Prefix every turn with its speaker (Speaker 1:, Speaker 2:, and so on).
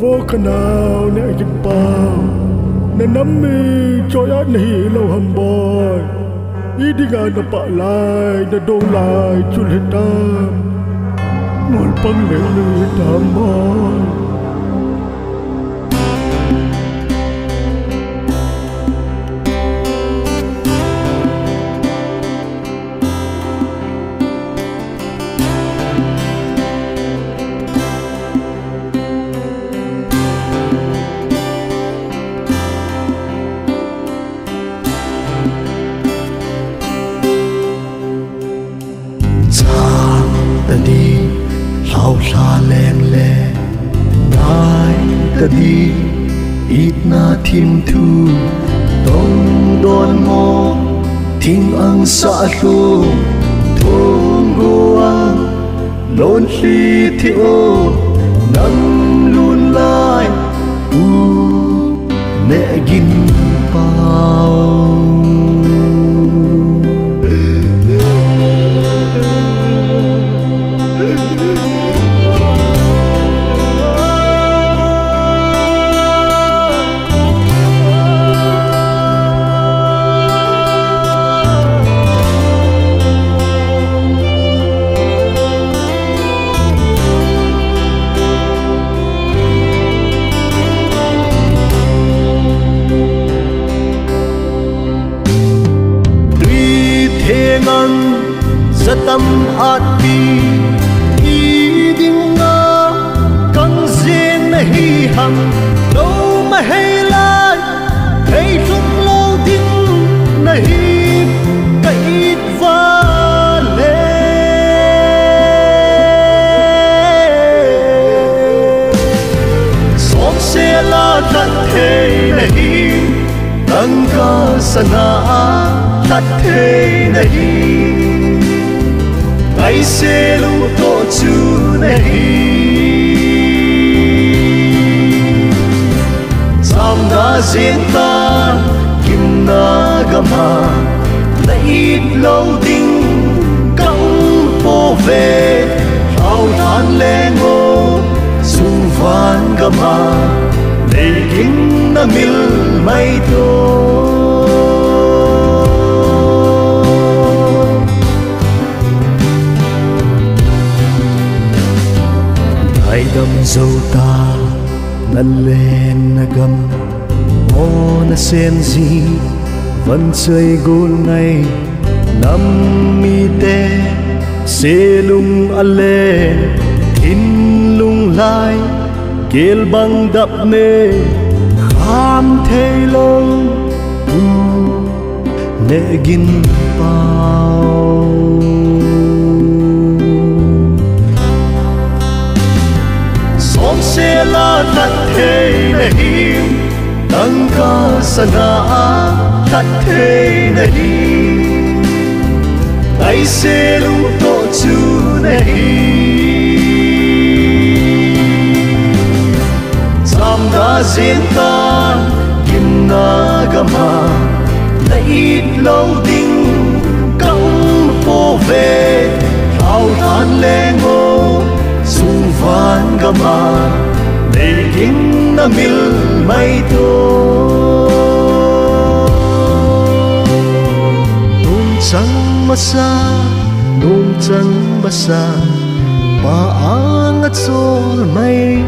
Speaker 1: vô khả nào nè dịch bao nè nắm mi cho át nè lâu hầm bòi ý đi ngàn nè bạ lại nè đô lại chun hết tam ngồi băng lệ lệ tam bòi
Speaker 2: đi lao la leng le nai ta đi ít na thim thu tông đòn mò thinh ang sa lu thong guang lon li thi o nang lun lai u ne gin pao tâm át đi ý đinh nga căng riêng hi hằng đâu mà hay lại hay không lâu đinh này cái va lệ xóm xe la thật thế này tăng ca sana thật thế này ai sẽ lu to chu này sam đã diễn ta kim na gama lấy lâu đinh cong po về hao than lên ngô sung van gama để kinh na mil mai thôi ai đâm dâu ta na lên na gầm ô na sen gì vẫn chơi gôn ngày năm mi tê xe lung ale in lung lai kêu băng đập nê khám thế lông nệ gin bao sẽ là thật thế này tăng ca sana thật thế này ai sẽ lu to chu này sam đã diễn ta kim na gama lấy lâu đinh cong po về hao than lên ngô sung van gama để kinh na mil mai thôi nung trắng masa pa angat sol mai